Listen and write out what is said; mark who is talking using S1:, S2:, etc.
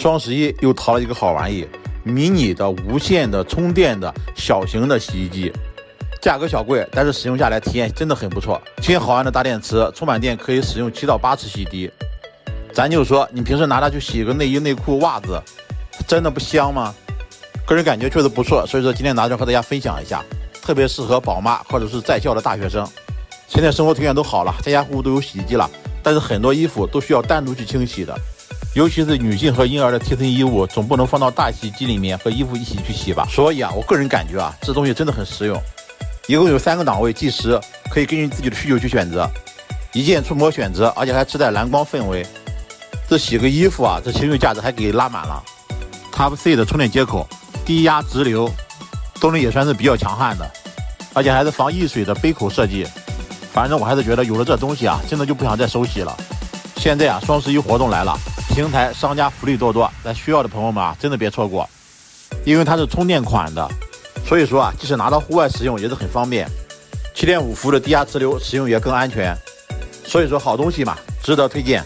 S1: 双11又淘了一个好玩意，迷你的无线的充电的小型的洗衣机，价格小贵，但是使用下来体验真的很不错。轻好玩的大电池，充满电可以使用7到8次洗涤。咱就说你平时拿它去洗个内衣内裤袜子，真的不香吗？个人感觉确实不错，所以说今天拿出来和大家分享一下，特别适合宝妈或者是在校的大学生。现在生活条件都好了，家家户户都有洗衣机了，但是很多衣服都需要单独去清洗的，尤其是女性和婴儿的贴身衣物，总不能放到大洗衣机里面和衣服一起去洗吧。所以我个人感觉这东西真的很实用。一共有3个档位计时，可以根据自己的需求去选择，一键触摸选择，而且还自带蓝光氛围。这洗个衣服这情绪价值还给拉满了。Type C 的充电接口，低压直流，动力也算是比较强悍的，而且还是防溢水的杯口设计。反正我还是觉得有了这东西真的就不想再手洗了。现在双11活动来了，平台商家福利多多，咱需要的朋友们真的别错过，因为它是充电款的，所以说即使拿到户外使用也是很方便。7.5伏的低压直流，使用也更安全，所以说好东西嘛，值得推荐。